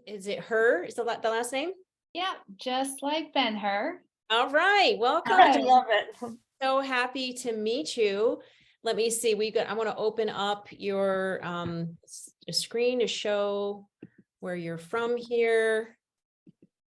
Is it her? Is the last name? Yeah, just like Ben-Hur. All right, welcome. I love it. So happy to meet you. Let me see. I want to open up your screen to show where you're from here.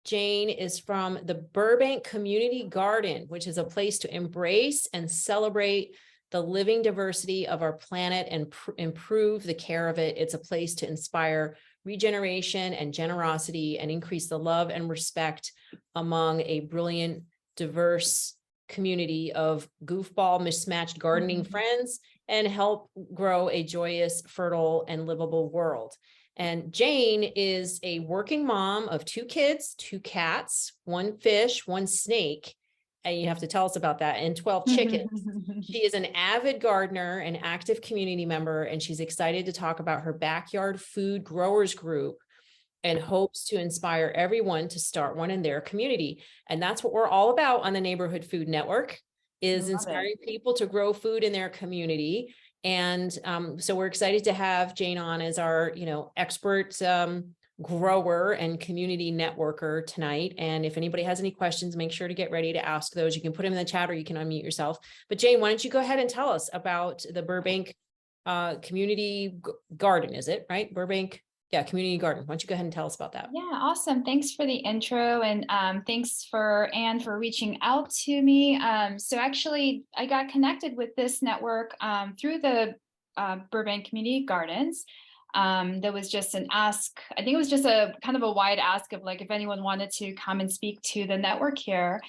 Jane is from the Burbank Community Garden, which is a place to embrace and celebrate the living diversity of our planet and improve the care of it. It's a place to inspire regeneration and generosity and increase the love and respect among a brilliant, diverse community of goofball, mismatched gardening friends, and help grow a joyous, fertile, and livable world. And Jane is a working mom of 2 kids, 2 cats, 1 fish, 1 snake. And you have to tell us about that, and 12 chickens. She is an avid gardener, an active community member, and she's excited to talk about her backyard food growers group and hopes to inspire everyone to start one in their community. And that's what we're all about on the Neighborhood Food Network, is inspiring people to grow food in their community. And so we're excited to have Jane on as our, expert grower and community networker tonight. And if anybody has any questions, make sure to get ready to ask those. You can put them in the chat or you can unmute yourself. But Jane, why don't you go ahead and tell us about the Burbank Community Garden, is it right? Burbank, yeah, Community Garden. Why don't you go ahead and tell us about that? Yeah, awesome. Thanks for the intro, and thanks for Anne for reaching out to me. So actually, I got connected with this network through the Burbank Community Gardens. There was just an ask. I think it was just a kind of a wide ask of like if anyone wanted to come and speak to the network here.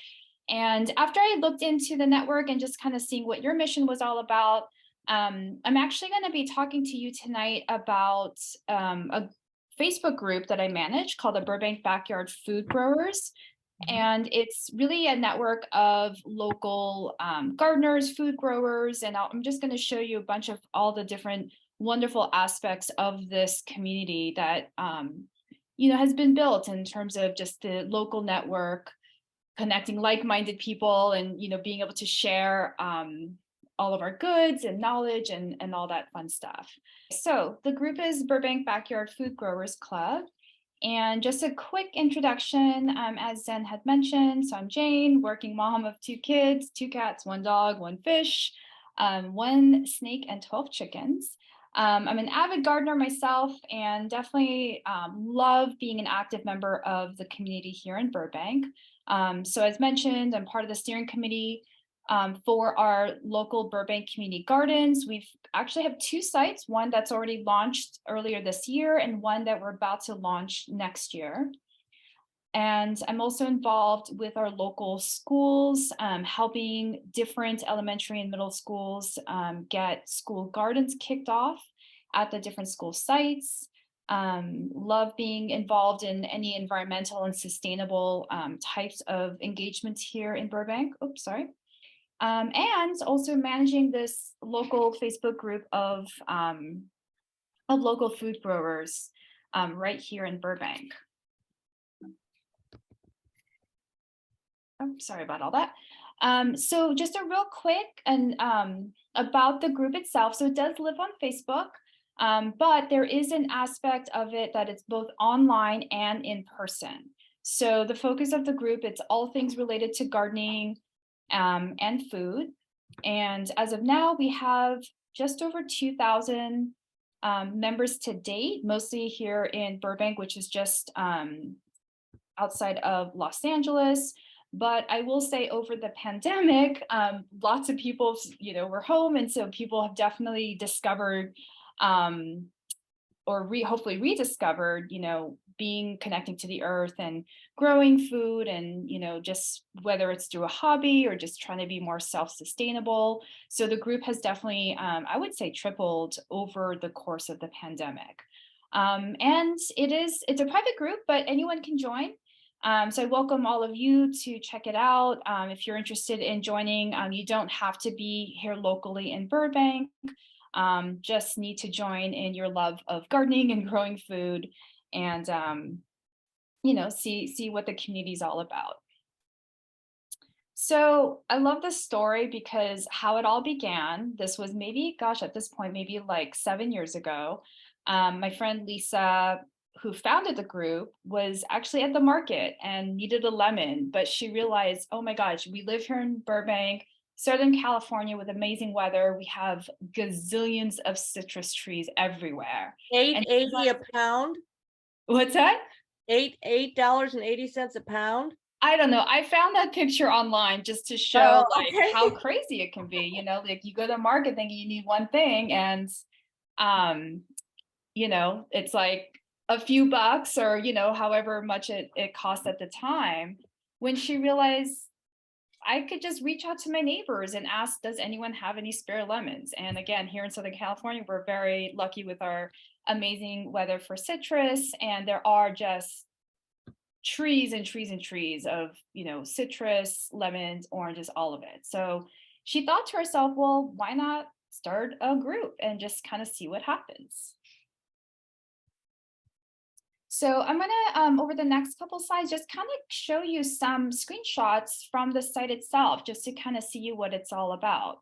And after I looked into the network and just kind of seeing what your mission was all about, I'm actually going to be talking to you tonight about a Facebook group that I manage called the Burbank Backyard Food Growers. And it's really a network of local gardeners, food growers, and I'm just going to show you a bunch of all the different wonderful aspects of this community that has been built in terms of just the local network, connecting like-minded people, and being able to share all of our goods and knowledge and all that fun stuff. So the group is Burbank Backyard Food Growers Club. And just a quick introduction, as Zen had mentioned, so I'm Jane, working mom of 2 kids, 2 cats, 1 dog, 1 fish, 1 snake, and 12 chickens. I'm an avid gardener myself, and definitely love being an active member of the community here in Burbank. So as mentioned, I'm part of the steering committee for our local Burbank Community Gardens. We've actually have 2 sites, one that's already launched earlier this year and one that we're about to launch next year. And I'm also involved with our local schools, helping different elementary and middle schools get school gardens kicked off at the different school sites. Love being involved in any environmental and sustainable types of engagements here in Burbank. Oops, sorry. And also managing this local Facebook group of local food growers right here in Burbank. Oh, sorry about all that. So just a real quick and about the group itself. So it does live on Facebook, but there is an aspect of it that it's both online and in person. So the focus of the group, it's all things related to gardening, and food. And as of now, we have just over 2,000 members to date, mostly here in Burbank, which is just outside of Los Angeles. But I will say over the pandemic, lots of people, were home. And so people have definitely discovered or hopefully rediscovered, being connecting to the earth and growing food, and just whether it's through a hobby or just trying to be more self-sustainable. So the group has definitely, I would say, tripled over the course of the pandemic. And it's a private group, but anyone can join. So I welcome all of you to check it out. If you're interested in joining, you don't have to be here locally in Burbank. Just need to join in your love of gardening and growing food, and see what the community is all about. So I love this story because how it all began. This was maybe, gosh, at this point, maybe like 7 years ago. My friend Lisa, who founded the group was actually at the market and needed a lemon, but she realized, oh my gosh, we live here in Burbank, Southern California with amazing weather. We have gazillions of citrus trees everywhere. And $8.80 a pound, what's that? $8.80 a pound. I don't know. I found that picture online just to show Oh, like okay. how crazy it can be. You know, like you go to the market thinking you need one thing, and you know, it's like a few bucks or, you know, however much it cost at the time. When she realized I could just reach out to my neighbors and ask, does anyone have any spare lemons? And again, here in Southern California, we're very lucky with our amazing weather for citrus. And there are just trees and trees and trees of, you know, citrus, lemons, oranges, all of it. So she thought to herself, well, why not start a group and just kind of see what happens? So I'm gonna, over the next couple slides, just kind of show you some screenshots from the site itself, just to kind of see what it's all about.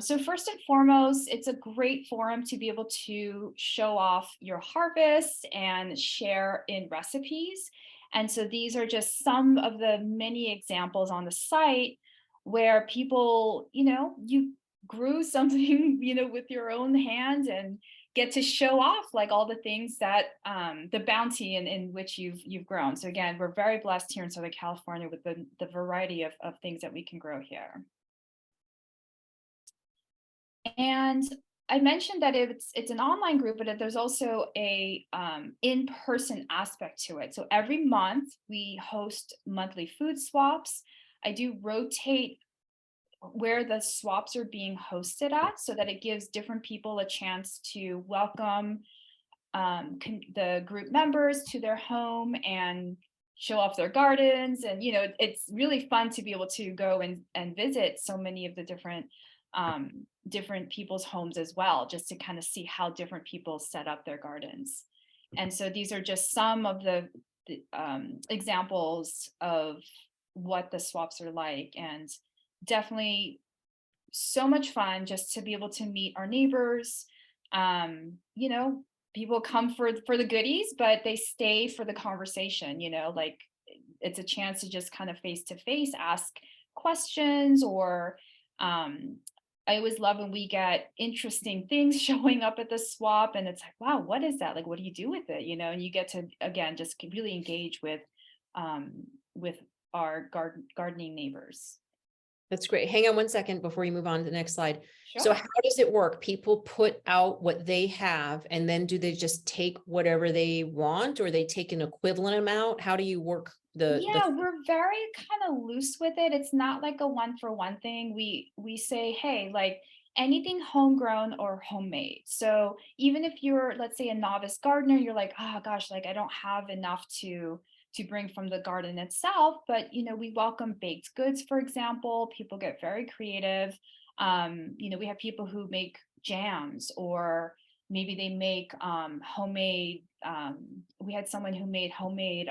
So first and foremost, it's a great forum to be able to show off your harvest and share in recipes. And so these are just some of the many examples on the site where people, you know, you grew something, you know, with your own hands and get to show off like all the things that the bounty in which you've grown. So again, we're very blessed here in Southern California with the variety of things that we can grow here. And I mentioned that it's an online group, but there's also a in-person aspect to it. So every month we host monthly food swaps. I do rotate where the swaps are being hosted at so that it gives different people a chance to welcome the group members to their home and show off their gardens. And, you know, it's really fun to be able to go and visit so many of the different people's homes as well, just to kind of see how different people set up their gardens. And so these are just some of the examples of what the swaps are like, and definitely so much fun just to be able to meet our neighbors. You know, people come for the goodies, but they stay for the conversation, you know, like it's a chance to just kind of face to face ask questions, or I always love when we get interesting things showing up at the swap and it's like, wow, what is that? Like, what do you do with it? You know, and you get to, again, just really engage with our gardening neighbors. That's great. Hang on one second before you move on to the next slide. Sure. So how does it work? People put out what they have, and then do they just take whatever they want, or they take an equivalent amount? How do you work Yeah, we're very kind of loose with it. It's not like a one for one thing. We say, hey, like anything homegrown or homemade. So even if you're, let's say, a novice gardener, you're like, oh gosh, like I don't have enough to bring from the garden itself, but you know, we welcome baked goods, for example. People get very creative. You know, we have people who make jams, or maybe they make homemade. We had someone who made homemade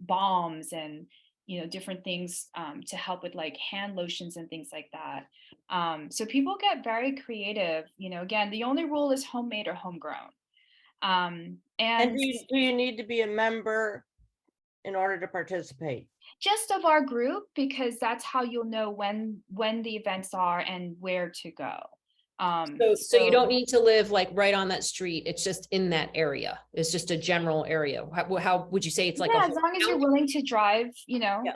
balms and, you know, different things to help with like hand lotions and things like that. So people get very creative. You know, again, the only rule is homemade or homegrown. And do you need to be a member in order to participate? Just of our group, because that's how you'll know when the events are and where to go. So you don't need to live like right on that street. It's just in that area. It's just a general area. How would you say it's like? Yeah, as long as you're willing to drive, you know. Yeah.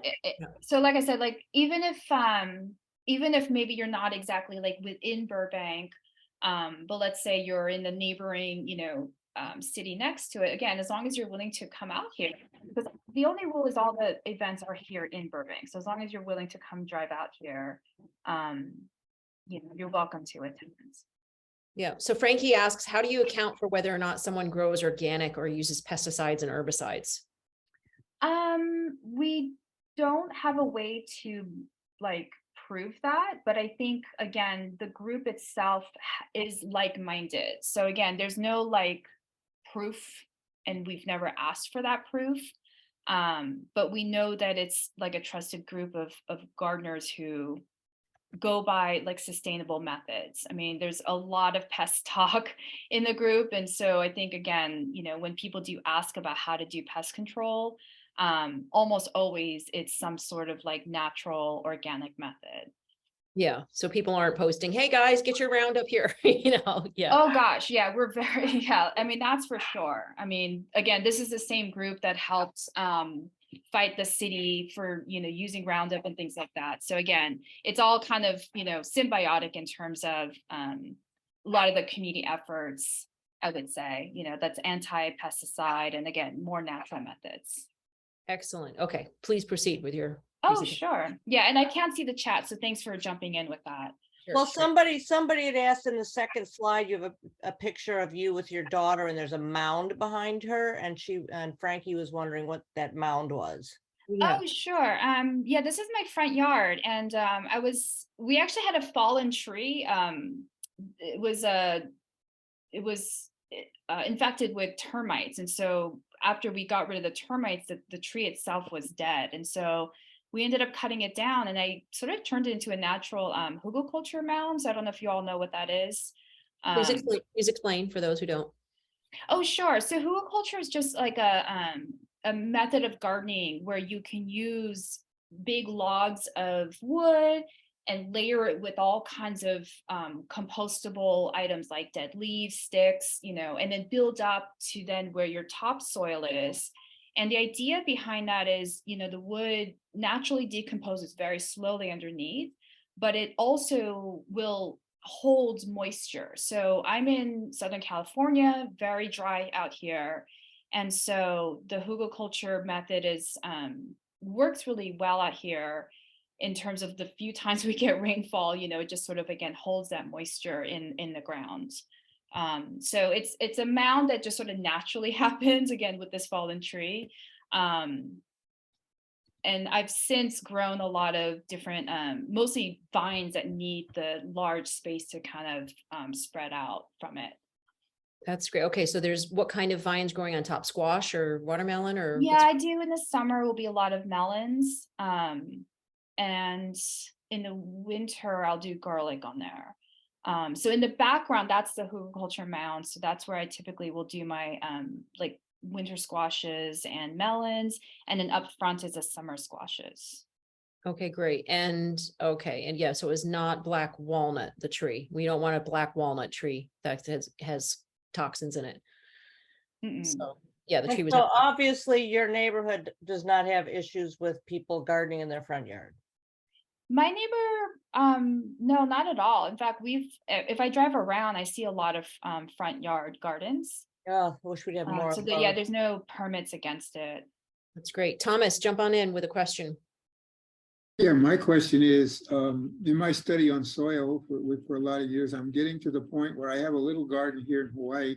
So like I said, like even if maybe you're not exactly like within Burbank, but let's say you're in the neighboring, you know, city next to it. Again, as long as you're willing to come out here, because the only rule is all the events are here in Burbank. So as long as you're willing to come drive out here, you know, you're welcome to attend. Yeah. So Frankie asks, how do you account for whether or not someone grows organic or uses pesticides and herbicides? We don't have a way to like prove that, but I think again, the group itself is like-minded. So again, there's no like proof, and we've never asked for that proof. But we know that it's like a trusted group of gardeners who go by like sustainable methods. I mean, there's a lot of pest talk in the group. And so I think, again, when people do ask about how to do pest control, almost always it's some sort of like natural organic method. Yeah. So people aren't posting, hey guys, get your Roundup here, yeah. Oh gosh, yeah, we're very, yeah, I mean, that's for sure. I mean, again, this is the same group that helped fight the city for, using Roundup and things like that. So again, it's all kind of, symbiotic in terms of a lot of the community efforts, I would say, that's anti-pesticide and again, more natural methods. Excellent. Okay, please proceed with your Oh, presentation. sure. Yeah, and I can't see the chat, so thanks for jumping in with that. Sure, Well, sure. somebody had asked in the second slide, you have a picture of you with your daughter and there's a mound behind her and Frankie was wondering what that mound was. Yeah. Oh, sure. Yeah, this is my front yard, and we actually had a fallen tree. It was infected with termites, and so after we got rid of the termites, the tree itself was dead, and so we ended up cutting it down, and I sort of turned it into a natural hugelkultur mound. So I don't know if you all know what that is. Please explain for those who don't. Oh, sure. So hugelkultur is just like a method of gardening where you can use big logs of wood and layer it with all kinds of compostable items like dead leaves, sticks, and then build up to then where your topsoil is. And the idea behind that is, the wood naturally decomposes very slowly underneath, but it also will holds moisture. So I'm in Southern California, very dry out here. And so the hugelkultur method is works really well out here in terms of the few times we get rainfall, it just sort of again holds that moisture in the ground. So it's a mound that just sort of naturally happens again with this fallen tree. And I've since grown a lot of different, mostly vines that need the large space to kind of spread out from it. That's great. Okay, so there's what kind of vines growing on top? Squash or watermelon or? Yeah, I do. In the summer will be a lot of melons. And in the winter, I'll do garlic on there. So in the background, that's the hugelkultur mound. So that's where I typically will do my like winter squashes and melons, and then up front is the summer squashes. Okay, great. And yeah, so it's not black walnut, the tree. We don't want a black walnut tree that has toxins in it. So yeah, the tree was. So obviously your neighborhood does not have issues with people gardening in their front yard. My neighbor, no, not at all. In fact, if I drive around, I see a lot of front yard gardens. Oh, I wish we'd have more. So yeah, there's no permits against it. That's great. Thomas, jump on in with a question. Yeah, my question is, in my study on soil for a lot of years, I'm getting to the point where I have a little garden here in Hawaii.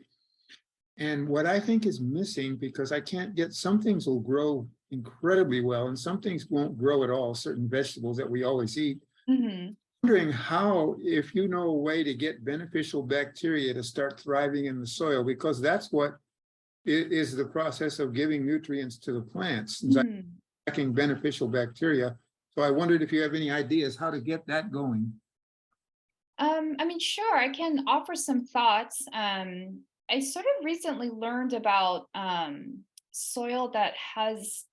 And what I think is missing, because I can't get, some things will grow incredibly well and some things won't grow at all, certain vegetables that we always eat. Mm-hmm. Wondering how, if you know a way to get beneficial bacteria to start thriving in the soil, because that's what is the process of giving nutrients to the plants, lacking beneficial bacteria. So I wondered if you have any ideas how to get that going. I mean, sure, I can offer some thoughts. I sort of recently learned about soil that has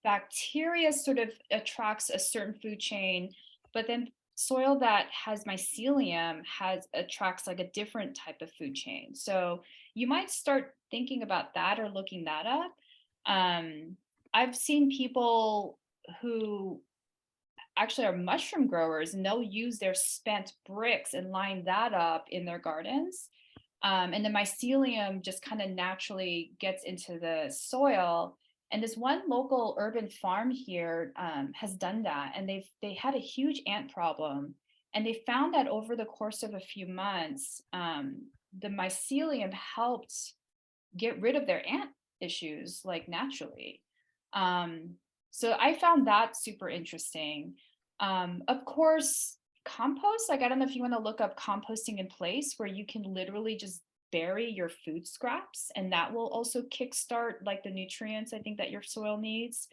bacteria sort of attracts a certain food chain, but then soil that has mycelium attracts like a different type of food chain. So you might start thinking about that or looking that up. I've seen people who actually are mushroom growers, and they'll use their spent bricks and line that up in their gardens. And the mycelium just kind of naturally gets into the soil. And this one local urban farm here has done that, and they had a huge ant problem, and they found that over the course of a few months, the mycelium helped get rid of their ant issues like naturally. So I found that super interesting. Of course, compost, like I don't know if you want to look up composting in place, where you can literally just bury your food scraps, and that will also kickstart like the nutrients I think that your soil needs.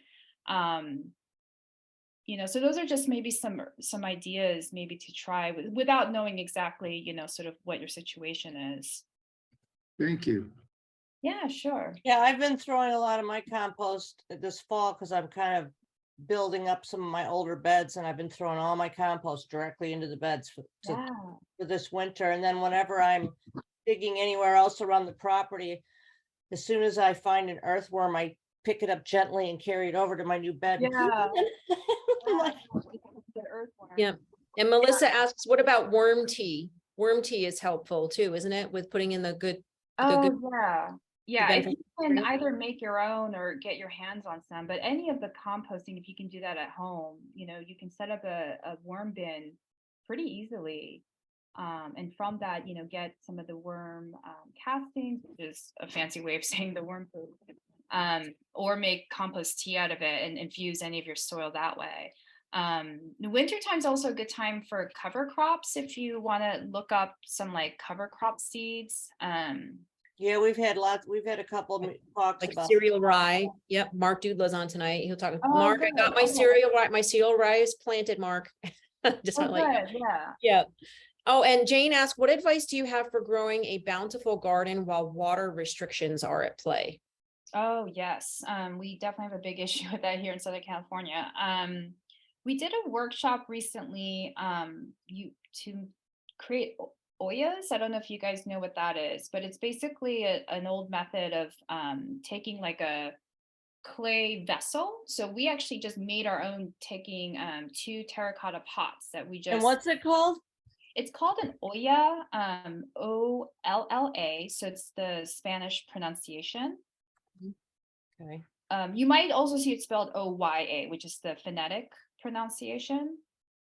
So those are just maybe some ideas maybe to try without knowing exactly, sort of what your situation is. Thank you. Yeah, sure. Yeah, I've been throwing a lot of my compost this fall because I'm kind of building up some of my older beds, and I've been throwing all my compost directly into the beds Yeah. for this winter. And then whenever I'm digging anywhere else around the property, as soon as I find an earthworm, I pick it up gently and carry it over to my new bed. and keep Yeah. it. I'm like, The earthworm. Yeah. And Melissa asks, what about worm tea? Worm tea is helpful too, isn't it? With putting in the good. Oh, yeah. Yeah, if benefit you can material? either make your own or get your hands on some, but any of the composting, if you can do that at home, you can set up a worm bin pretty easily. And from that, get some of the worm castings, which is a fancy way of saying the worm food, or make compost tea out of it and infuse any of your soil that way. The winter time's also a good time for cover crops if you want to look up some like cover crop seeds. yeah, we've had a couple of talks Like about. cereal rye. Yep. Mark Dudla's on tonight. He'll talk. Oh, Mark, I good. got my Okay. cereal rye. My cereal rye is planted, Mark. Just Oh, want to let you know. good. Yeah. Yeah. Oh, and Jane asked, what advice do you have for growing a bountiful garden while water restrictions are at play? Oh, yes. We definitely have a big issue with that here in Southern California. We did a workshop recently to create oyas. I don't know if you guys know what that is, but it's basically an old method of taking like a clay vessel. So we actually just made our own, taking 2 terracotta pots that we just. And what's it called? It's called an olla, OLLA. So it's the Spanish pronunciation. Okay. You might also see it spelled OYA, which is the phonetic pronunciation.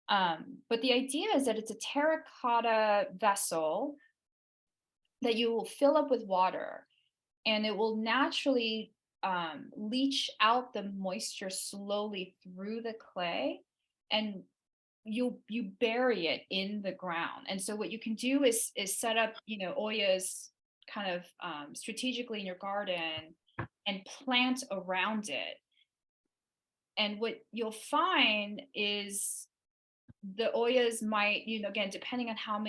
But the idea is that it's a terracotta vessel that you will fill up with water, and it will naturally leach out the moisture slowly through the clay, and you bury it in the ground. And so what you can do is set up, oyas kind of strategically in your garden and plant around it. And what you'll find is the oyas might, again, depending on how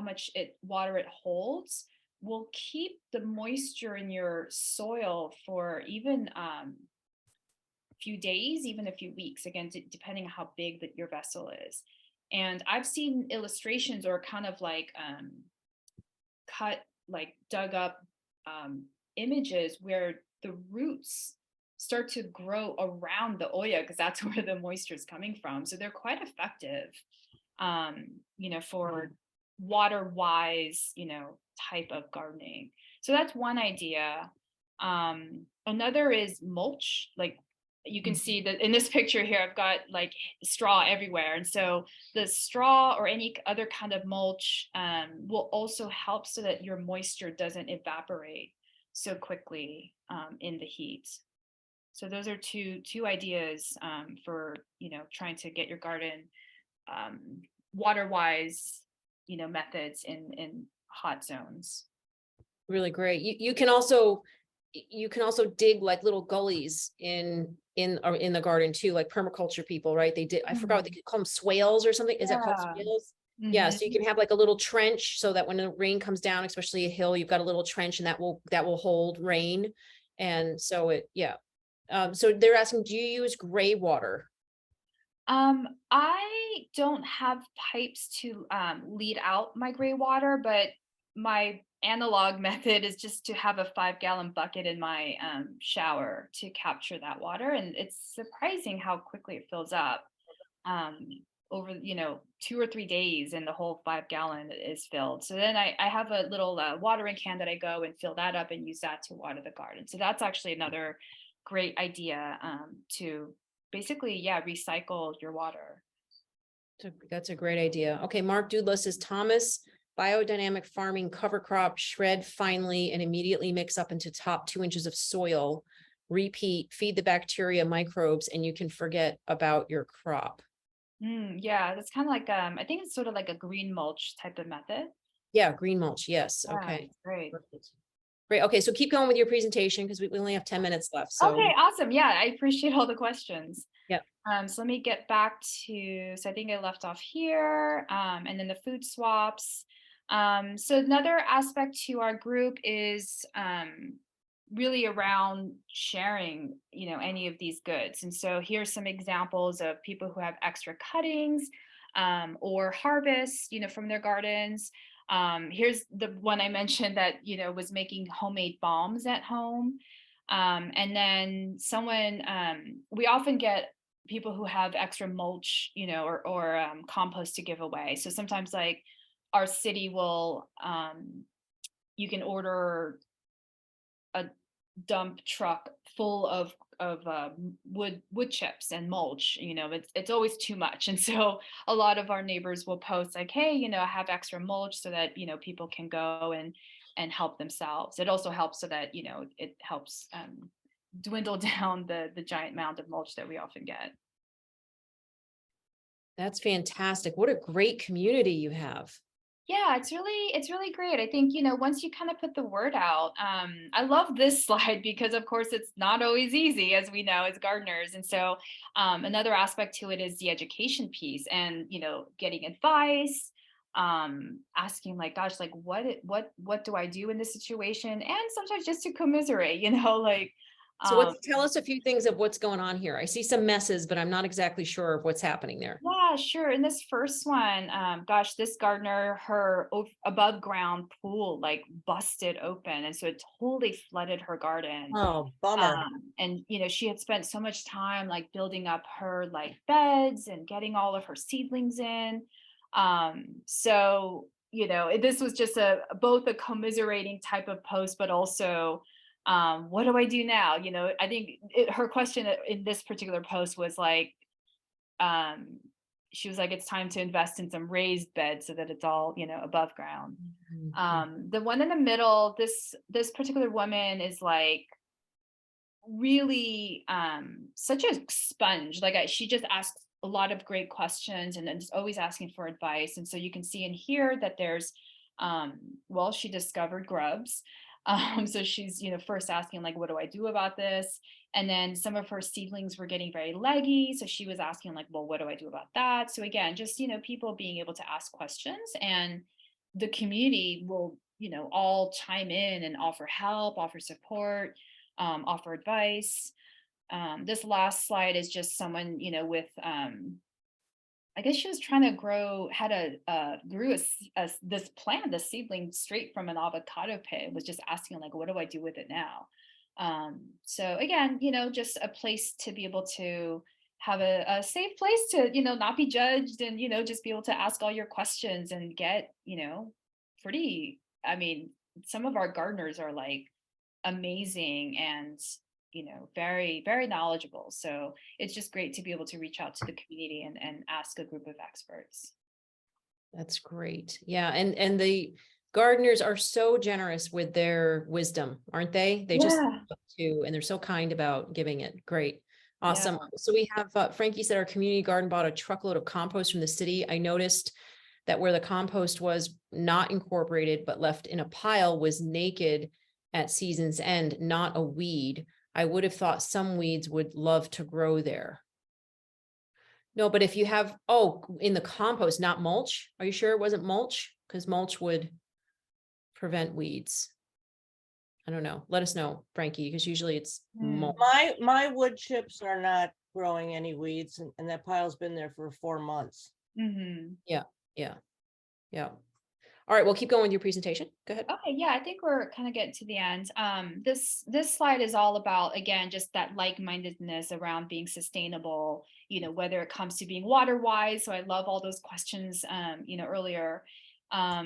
much water it holds, will keep the moisture in your soil for even a few days, even a few weeks, again, depending on how big that your vessel is. And I've seen illustrations or kind of like dug up images where the roots start to grow around the oya because that's where the moisture is coming from. So they're quite effective, for water wise, type of gardening. So that's one idea. Another is mulch. Like you can see that in this picture here, I've got like straw everywhere. And so the straw or any other kind of mulch will also help so that your moisture doesn't evaporate so quickly in the heat. So those are two ideas for, trying to get your garden water-wise, methods in hot zones. Really great. You can also dig like little gullies in the garden too, like permaculture people, right? They did, I forgot what they call them, swales or something. Is it called Yeah. swales? Yeah, so you Mhm. can have like a little trench so that when the rain comes down, especially a hill, you've got a little trench and that will hold rain. And so so they're asking, do you use gray water? I don't have pipes to lead out my gray water, but my analog method is just to have a 5-gallon bucket in my shower to capture that water. And it's surprising how quickly it fills up over, 2 or 3 days, and the whole 5-gallon is filled. So then I have a little watering can that I go and fill that up and use that to water the garden. So that's actually another great idea to basically, recycle your water. That's a great idea. Okay, Mark Dudla says, Thomas, biodynamic farming cover crop, shred finely and immediately mix up into top 2 inches of soil. Repeat, feed the bacteria, microbes, and you can forget about your crop. Yeah, that's kind of like I think it's sort of like a green mulch type of method. Yeah, green mulch. Yes. Yeah, Okay. great. Perfect. Great. Okay, so keep going with your presentation because we only have 10 minutes left. So Okay, awesome. Yeah, I appreciate all the questions. Yep. So let me get back to, so I think I left off here, and then the food swaps. So another aspect to our group is really around sharing, any of these goods. And so here's some examples of people who have extra cuttings or harvests, from their gardens. Here's the one I mentioned that, was making homemade bombs at home. And then we often get people who have extra mulch, or compost to give away. So sometimes like our city will, you can order a dump truck full of wood chips and mulch. It's always too much, and so a lot of our neighbors will post like, hey, I have extra mulch, so that people can go and help themselves. It also helps so that it helps dwindle down the giant mound of mulch that we often get. that's fantastic. What a great community you have. Yeah, it's really great. I think, once you kind of put the word out, I love this slide because of course it's not always easy, as we know, as gardeners. And so another aspect to it is the education piece and, getting advice, asking like, gosh, like what do I do in this situation? And sometimes just to commiserate, like, So tell us a few things of what's going on here. I see some messes, but I'm not exactly sure of what's happening there. yeah, sure. In this first one, gosh, this gardener, her above ground pool like busted open. And so it totally flooded her garden. Oh, bummer. And, she had spent so much time like building up her like beds and getting all of her seedlings in. So, this was just both a commiserating type of post, but also, what do I do now? I think her question in this particular post was like, she was like, it's time to invest in some raised beds so that it's all, above ground. The one in the middle, this particular woman is like really such a sponge. Like she just asks a lot of great questions and is always asking for advice. And so you can see in here that there's she discovered grubs. So she's, first asking like, what do I do about this? And then some of her seedlings were getting very leggy. So she was asking like, well, what do I do about that? So again, just, people being able to ask questions, and the community will, all chime in and offer help, offer support, offer advice. This last slide is just someone, with, I guess she was trying to grew this plant, this seedling straight from an avocado pit, was just asking like, what do I do with it now? So again, just a place to be able to have a safe place to, not be judged and, just be able to ask all your questions and get, I mean, some of our gardeners are like amazing and, very, very knowledgeable. So it's just great to be able to reach out to the community and ask a group of experts. That's great. Yeah. And the gardeners are so generous with their wisdom, aren't they? They just and they're so kind about giving it. Great. Awesome. Yeah. So we have Frankie said our community garden bought a truckload of compost from the city. I noticed that where the compost was not incorporated, but left in a pile, was naked at season's end, not a weed. I would have thought some weeds would love to grow there. No, but if you have, in the compost, not mulch. Are you sure it wasn't mulch? Because mulch would prevent weeds. I don't know. Let us know, Frankie, because usually it's mulch. My wood chips are not growing any weeds, and that pile's been there for 4 months. Mm-hmm. Yeah. All right, we'll keep going with your presentation. Go ahead. Okay, yeah, I think we're kind of getting to the end. This slide is all about, again, just that like-mindedness around being sustainable, whether it comes to being water wise. So I love all those questions, earlier, how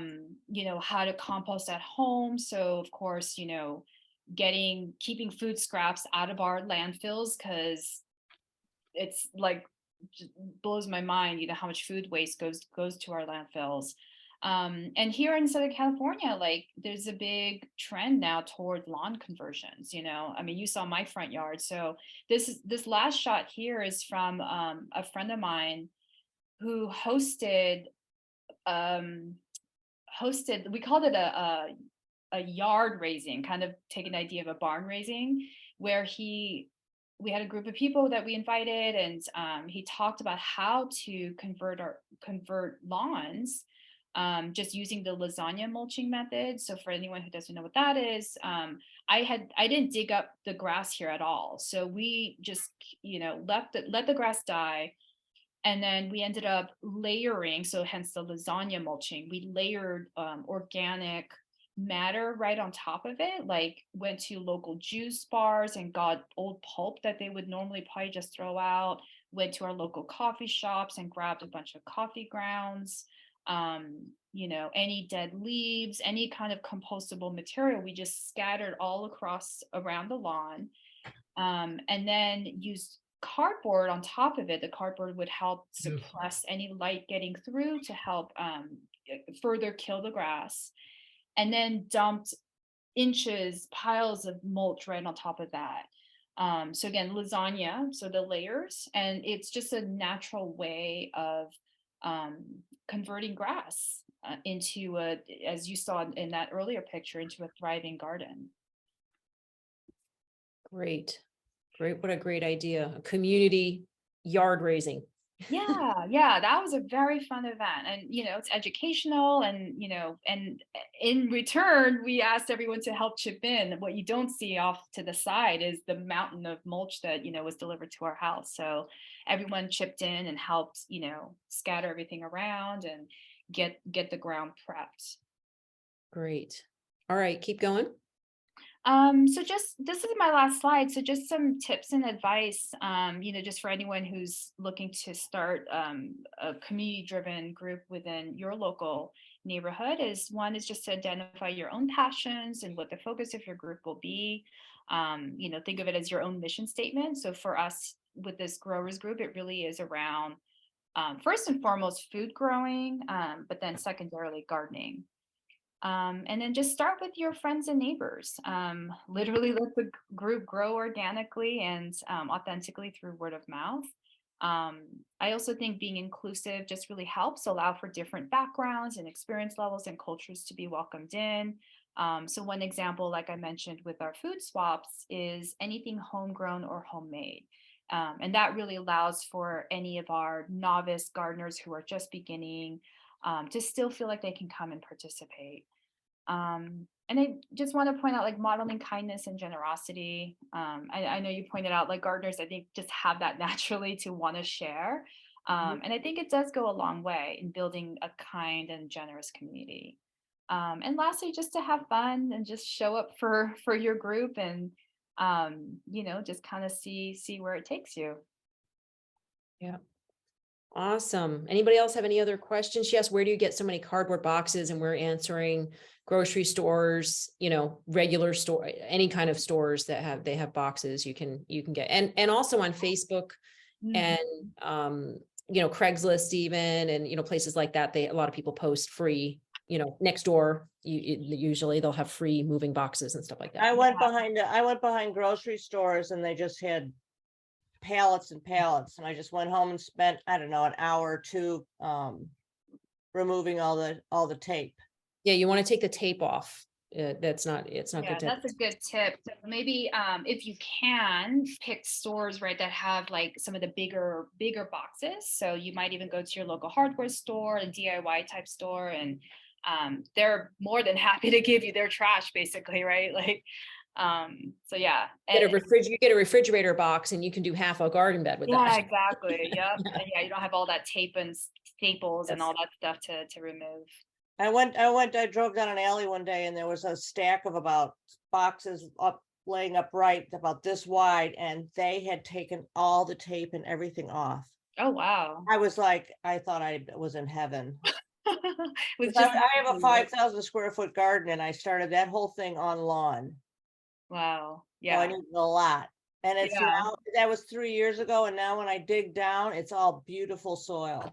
to compost at home. So of course, keeping food scraps out of our landfills, because it's like, just blows my mind, how much food waste goes to our landfills. And here in Southern California, like there's a big trend now toward lawn conversions. I mean, you saw my front yard. So this last shot here is from a friend of mine who hosted, we called it a yard raising, kind of take an idea of a barn raising, where we had a group of people that we invited, and he talked about how to convert lawns just using the lasagna mulching method. So for anyone who doesn't know what that is, I didn't dig up the grass here at all. So we just, let the grass die. And then we ended up layering, so hence the lasagna mulching. We layered organic matter right on top of it, like went to local juice bars and got old pulp that they would normally probably just throw out, went to our local coffee shops and grabbed a bunch of coffee grounds, any dead leaves, any kind of compostable material. We just scattered all across around the lawn, and then used cardboard on top of it. The cardboard would help suppress any light getting through to help further kill the grass, and then dumped piles of mulch right on top of that. So again, lasagna, so the layers, and it's just a natural way of converting grass into as you saw in that earlier picture, into a thriving garden. Great. What a great idea. A community yard raising. Yeah, that was a very fun event, and it's educational, and and in return we asked everyone to help chip in. What you don't see off to the side is the mountain of mulch that was delivered to our house. So everyone chipped in and helped scatter everything around and get the ground prepped. Great. All right, keep going. So this is my last slide. So just some tips and advice, just for anyone who's looking to start a community-driven group within your local neighborhood. One is just to identify your own passions and what the focus of your group will be. Think of it as your own mission statement. So for us with this growers group, it really is around first and foremost food growing, but then secondarily gardening. And then just start with your friends and neighbors. Literally let the group grow organically and authentically through word of mouth. I also think being inclusive just really helps allow for different backgrounds and experience levels and cultures to be welcomed in. So one example, like I mentioned with our food swaps, is anything homegrown or homemade. And that really allows for any of our novice gardeners who are just beginning to still feel like they can come and participate. And I just want to point out, like, modeling kindness and generosity. I know you pointed out, like, gardeners, I think, just have that naturally to want to share. And I think it does go a long way in building a kind and generous community. And lastly, just to have fun and just show up for your group, and just kind of see where it takes you. Yeah. Awesome. Anybody else have any other questions? Yes. Where do you get so many cardboard boxes? And we're answering grocery stores, regular store, any kind of stores that have boxes you can get. And also on Facebook and, Craigslist even, and, places like that, a lot of people post free, next door, usually they'll have free moving boxes and stuff like that. I went behind grocery stores and they just had pallets and pallets, and I just went home and spent, I don't know, an hour or two removing all the tape. Yeah, you want to take the tape off. It's not good. That's a good tip. So maybe if you can pick stores, right, that have like some of the bigger boxes. So you might even go to your local hardware store, a DIY type store, and they're more than happy to give you their trash, basically, right? Like, so yeah. You get a refrigerator box and you can do half a garden bed with that. Yeah, exactly. Yep. And yeah, you don't have all that tape and staples and all that stuff to remove. I drove down an alley one day and there was a stack of about boxes laying upright about this wide, and they had taken all the tape and everything off. Oh, wow. I was like, I thought I was in heaven. I have a 5,000 square foot garden and I started that whole thing on lawn. Wow. Yeah. So I Yeah. needed a lot. And it's now, that was 3 years ago. And now when I dig down, it's all beautiful soil.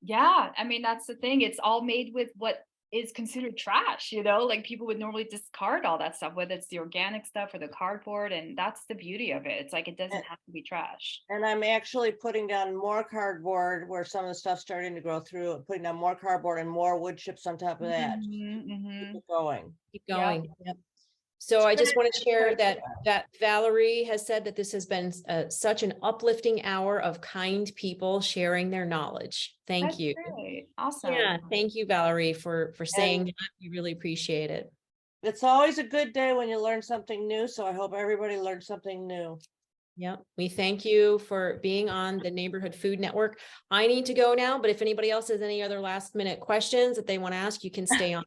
Yeah. I mean, that's the thing. It's all made with what is considered trash, like people would normally discard all that stuff, whether it's the organic stuff or the cardboard. And that's the beauty of it. It's like, it doesn't have to be trash. And I'm actually putting down more cardboard where some of the stuff's starting to grow through, putting down more cardboard and more wood chips on top of that. Mhm, mhm. Keep it going. Keep Yep. going. Yep. So I just want to share that Valerie has said that this has been such an uplifting hour of kind people sharing their knowledge. Thank That's you. great. Awesome. Yeah, thank you, Valerie, for saying And- that. We really appreciate it. It's always a good day when you learn something new, so I hope everybody learned something new. Yeah, we thank you for being on the Neighborhood Food Network. I need to go now, but if anybody else has any other last minute questions that they want to ask, you can stay on.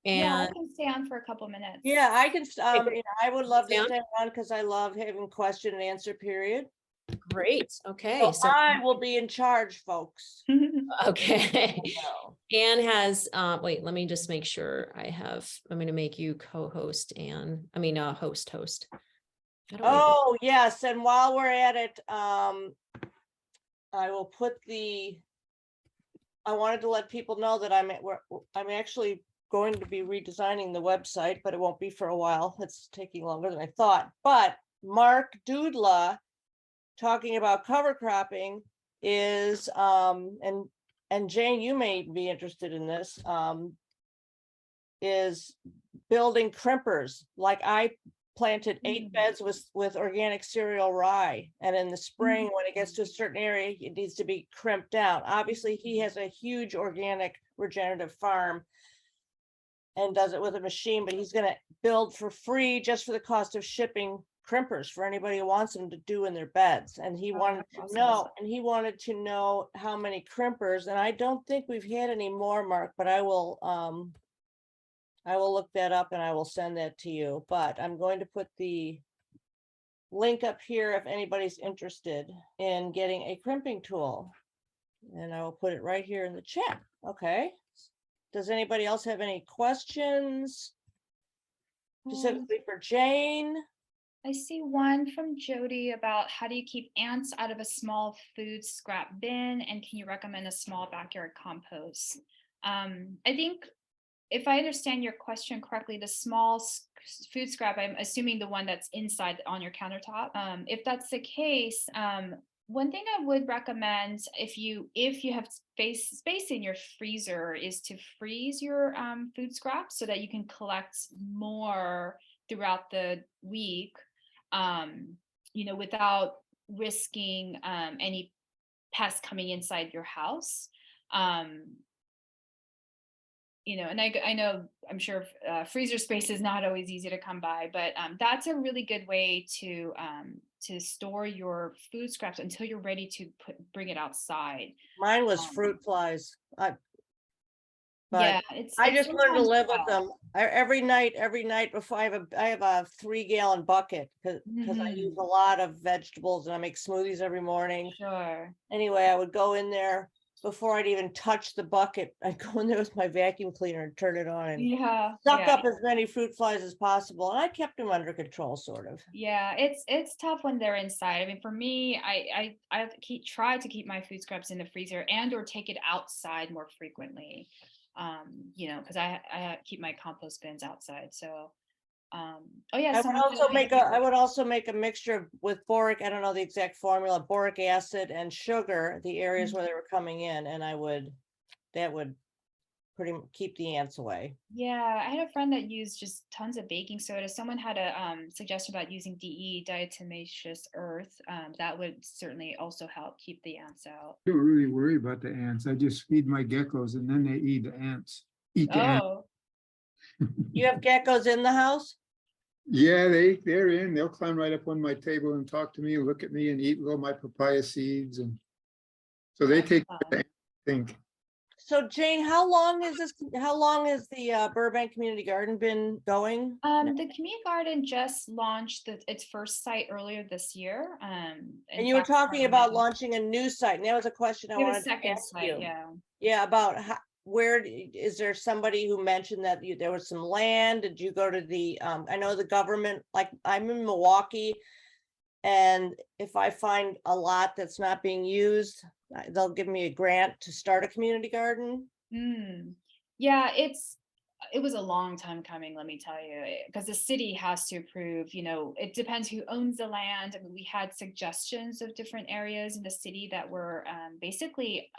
Yeah, I And can stay on for a couple minutes. Yeah, I can, great. I would love to Sam? stay on because I love having question and answer period. great, okay, So so, I will be in charge, folks. okay. So, Anne has, wait, let me just make sure I'm gonna make you co-host host. How do I do- Oh, yes, and while we're at it, I will put I wanted to let people know that I'm actually going to be redesigning the website, but it won't be for a while. It's taking longer than I thought. But Mark Dudla, talking about cover cropping, is and Jane, you may be interested in this, is building crimpers. Like I planted 8 beds with organic cereal rye, and in the spring, when it gets to a certain area, it needs to be crimped down. Obviously, he has a huge organic regenerative farm and does it with a machine, but he's going to build for free, just for the cost of shipping, crimpers for anybody who wants them to do in their beds. And he wanted to know how many crimpers, and I don't think we've had any more, Mark, but I will look that up and I will send that to you. But I'm going to put the link up here if anybody's interested in getting a crimping tool. And I will put it right here in the chat. Okay. Does anybody else have any questions specifically for Jane? I see one from Jody about how do you keep ants out of a small food scrap bin, and can you recommend a small backyard compost? I think if I understand your question correctly, the small food scrap, I'm assuming the one that's inside on your countertop. If that's the case, one thing I would recommend if you have space in your freezer is to freeze your food scraps so that you can collect more throughout the week, without risking any pests coming inside your house. And I know, I'm sure freezer space is not always easy to come by, but that's a really good way to store your food scraps until you're ready to bring it outside. Mine was fruit flies. Yeah, I just learned to sometimes live with them. Every night before I have a 3-gallon bucket because I use a lot of vegetables and I make smoothies every morning. Sure. Anyway, I would go in there before I'd even touch the bucket. I'd go in there with my vacuum cleaner and turn it on and suck up as many fruit flies as possible. And I kept them under control, sort of. Yeah, it's tough when they're inside. I mean, for me, I try to keep my food scraps in the freezer and or take it outside more frequently. Because I keep my compost bins outside. So I would also make a mixture with boric, I don't know the exact formula, boric acid and sugar, the areas where they were coming in, and that would pretty much keep the ants away. Yeah, I had a friend that used just tons of baking soda. Someone had a suggestion about using DE, diatomaceous earth. That would certainly also help keep the ants out. I don't really worry about the ants. I just feed my geckos and then they eat the ants. You have geckos in the house? Yeah, they're in. They'll climb right up on my table and talk to me and look at me and eat all my papaya seeds, and so they take care of the ants, I think. So Jane, how long has the Burbank Community Garden been going? The community garden just launched its first site earlier this year. And you were talking about launching a new site, and that was a question I wanted to ask you. Yeah, about where is there somebody who mentioned that there was some land? Did you go to the I know the government, like I'm in Milwaukee, and if I find a lot that's not being used, they'll give me a grant to start a community garden. Yeah, it was a long time coming, let me tell you, because the city has to approve, it depends who owns the land. I mean, we had suggestions of different areas in the city that were basically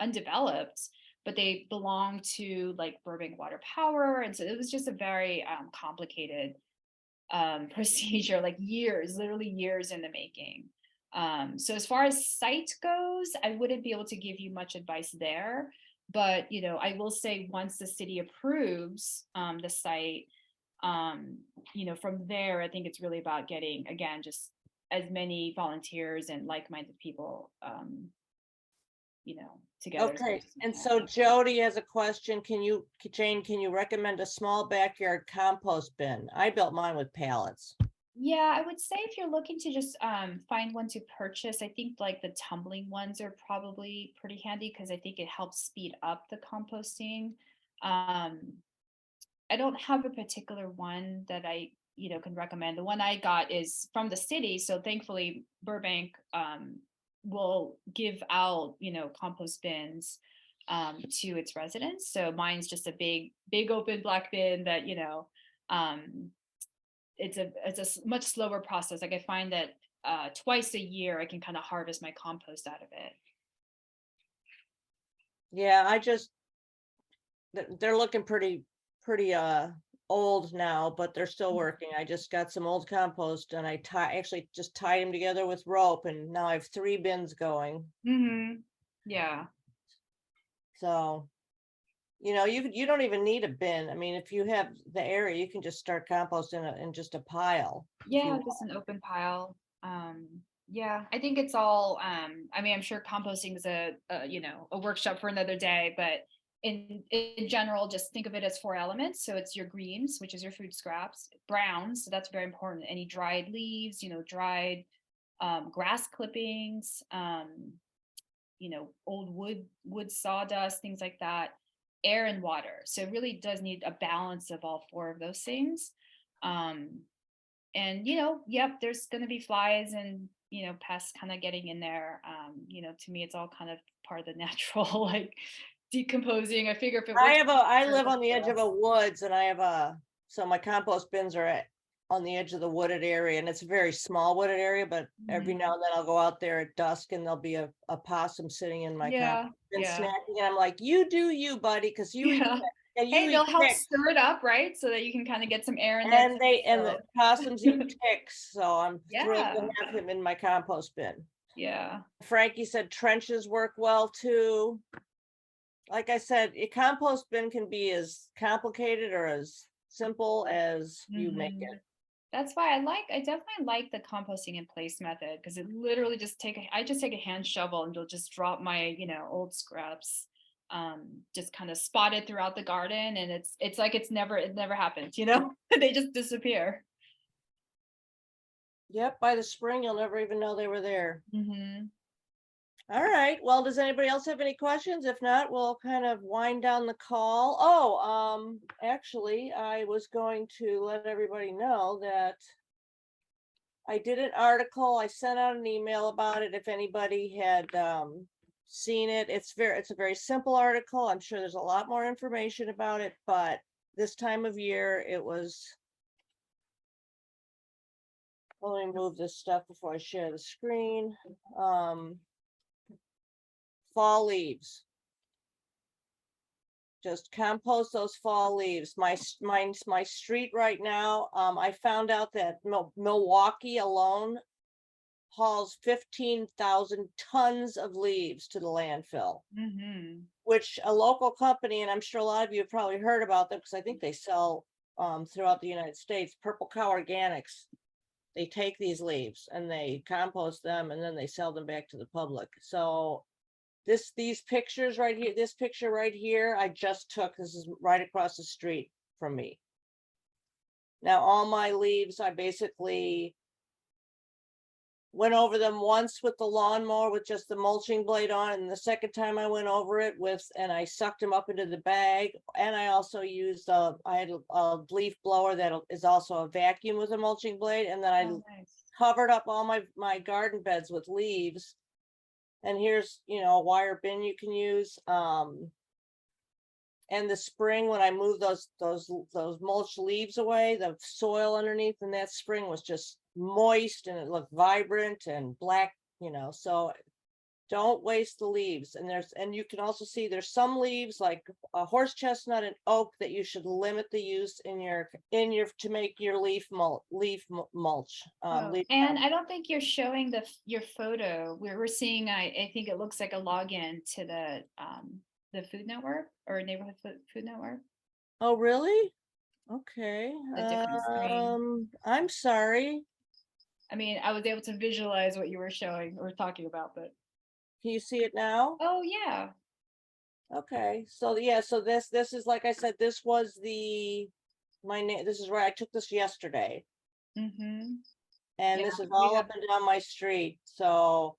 undeveloped, but they belong to like Burbank Water Power. And so it was just a very complicated procedure, like years, literally years in the making. So as far as site goes, I wouldn't be able to give you much advice there. But I will say once the city approves the site, from there, I think it's really about getting, again, just as many volunteers and like-minded people, together. as Okay, much as we and can. so Jody has a question. Jane, can you recommend a small backyard compost bin? I built mine with pallets. Yeah, I would say if you're looking to just find one to purchase, I think like the tumbling ones are probably pretty handy because I think it helps speed up the composting. I don't have a particular one that I, can recommend. The one I got is from the city, so thankfully Burbank will give out, compost bins to its residents. So mine's just a big open black bin that, it's a much slower process. Like I find that twice a year I can kind of harvest my compost out of it. Yeah, they're looking pretty old now, but they're still working. I just got some old compost and I actually just tied them together with rope, and now I have 3 bins going. Yeah. So, you don't even need a bin. I mean, if you have the area, you can just start composting in just a pile. Yeah, just an open pile. Yeah, I think it's all I mean, I'm sure composting is a workshop for another day, but in general, just think of it as 4 elements. So it's your greens, which is your food scraps, browns, so that's very important. Any dried leaves, dried grass clippings, old wood sawdust, things like that, air and water. So it really does need a balance of all 4 of those things. And yep, there's going to be flies and pests kind of getting in there. To me it's all kind of part of the natural like decomposing. I figure if it I live on the edge of a woods, and so my compost bins are on the edge of the wooded area, and it's a very small wooded area, but every now and then I'll go out there at dusk and there'll be a possum sitting in my compost bin snacking, and I'm like, you do you, buddy, because you eat and you hey, eat they'll help ticks. stir it up, right? So that you can kind of get some air in there. And the possums eat ticks, so I'm thrilled to Yeah. have him in my compost bin. Yeah. Frankie said trenches work well too. Like I said, a compost bin can be as complicated or as simple as you make it. That's why I definitely like the composting in place method, because it literally I just take a hand shovel and it'll just drop my, old scraps, just kind of spotted throughout the garden, and it's like it never happened, they just disappear. Yep, by the spring, you'll never even know they were there. All right, well, does anybody else have any questions? If not, we'll kind of wind down the call. Oh, actually, I was going to let everybody know that I did an article. I sent out an email about it. If anybody had seen it, it's a very simple article. I'm sure there's a lot more information about it, but this time of year, it was. Let me move this stuff before I share the screen. Fall leaves. Just compost those fall leaves. My street right now, I found out that Milwaukee alone hauls 15,000 tons of leaves to the landfill, which a local company, and I'm sure a lot of you have probably heard about them because I think they sell throughout the United States, Purple Cow Organics. They take these leaves and they compost them and then they sell them back to the public. So these pictures right here, this picture right here, I just took. This is right across the street from me. Now, all my leaves, I basically went over them once with the lawnmower with just the mulching blade on, and the second time I went over it and I sucked them up into the bag. And I also used I had a leaf blower that is also a vacuum with a mulching blade, and then I covered up all my garden beds with leaves. And here's, a wire bin you can use. and the spring, when I moved those mulch leaves away, the soil underneath in that spring was just moist and it looked vibrant and black, so don't waste the leaves. And you can also see there's some leaves like a horse chestnut and oak that you should limit the use in your to make your leaf mulch. And I don't think you're showing your photo. We're seeing, I think it looks like a login to the Food Network or Neighborhood Food Network. Oh, really? Okay. A different screen. I'm sorry. I mean, I was able to visualize what you were showing or talking about, but. Can you see it now? Oh, yeah. Okay, so yeah, so this is, like I said, this was my name. This is where I took this yesterday. Mm-hmm. And Yeah, this is all up and down my street. So,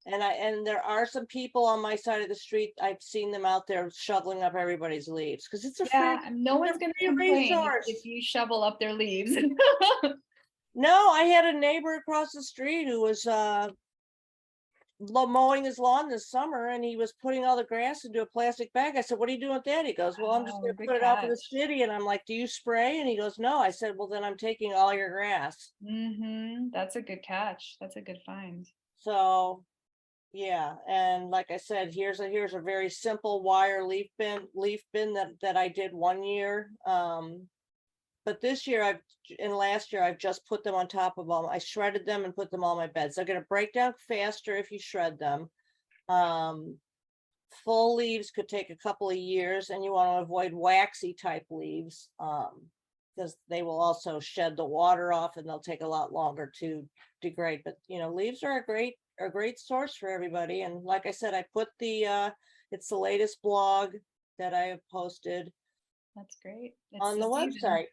and there are some people on my side of the street. I've seen them out there shoveling up everybody's leaves because it's a no one's gonna complain if you shovel up their leaves. No, I had a neighbor across the street who was mowing his lawn this summer, and he was putting all the grass into a plastic bag. I said, "What are you doing with that?" He goes, "Well, I'm just gonna put it out for the city." And I'm like, "Do you spray?" And he goes, "No." I said, "Well, then I'm taking all your grass." Mm-hmm. That's a good catch. That's a good find. So, yeah, and like I said, here's a very simple wire leaf bin that I did one year. But this year last year I've just put them on top of I shredded them and put them on my beds. They're going to break down faster if you shred them. Full leaves could take a couple of years, and you want to avoid waxy type leaves because they will also shed the water off and they'll take a lot longer to degrade. But leaves are a great source for everybody. And like I said, I put it's the latest blog that I have posted. That's great. On the website.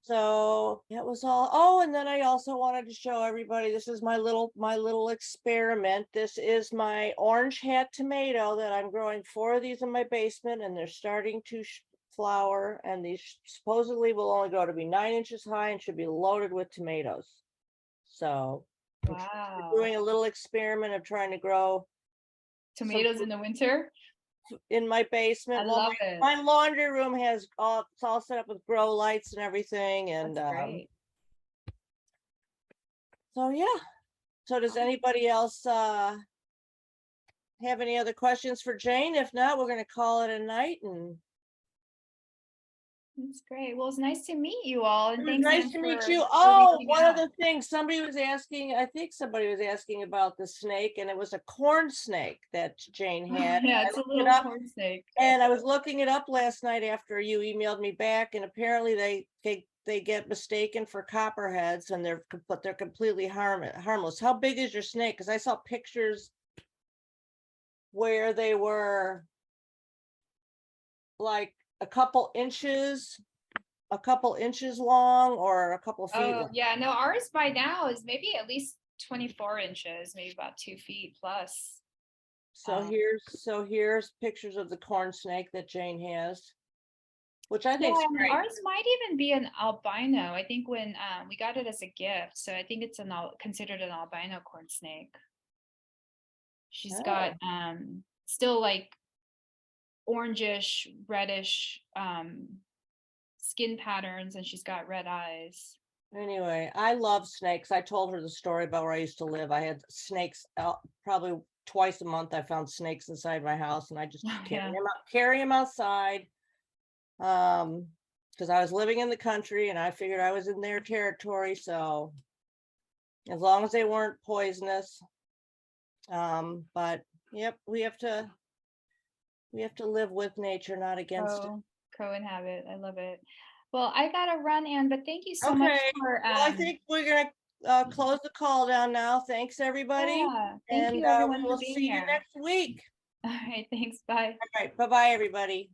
So that was all. Oh, and then I also wanted to show everybody, this is my little experiment. This is my orange hat tomato that I'm growing 4 of these in my basement, and they're starting to flower, and these supposedly will only grow to be 9 inches high and should be loaded with tomatoes. So wow, doing a little experiment of trying to grow tomatoes in the winter in my basement. I love it. My laundry room has it's all set up with grow lights and everything. And that's great. So yeah. So does anybody else have any other questions for Jane? If not, we're going to call it a night. And that's great. Well, it's nice to meet you all, and thanks. Nice to meet you. Oh, one other thing, somebody was asking, I think somebody was asking about the snake, and it was a corn snake that Jane had. Yeah, it's a little corn snake. And I was looking it up last night after you emailed me back, and apparently they get mistaken for copperheads, and they're completely harmless. How big is your snake? Because I saw pictures where they were like a couple inches long or a couple feet long. Yeah, no, ours by now is maybe at least 24 inches, maybe about 2 feet plus. So here's pictures of the corn snake that Jane has, which I think is great. Ours might even be an albino. I think when we got it as a gift, so I think it's considered an albino corn snake. She's got still like orangish, reddish skin patterns, and she's got red eyes. Anyway, I love snakes. I told her the story about where I used to live. I had snakes out probably twice a month. I found snakes inside my house, and I just carry them outside. Because I was living in the country and I figured I was in their territory. So as long as they weren't poisonous. But yep, we have to live with nature, not against it. Co-inhabit. I love it. Well, I gotta run, Anne, but thank you so much for well, I think we're gonna close the call down now. Thanks everybody. Thank you everyone we'll for being see here. you next week. All right, thanks. Bye. All right, bye-bye everybody.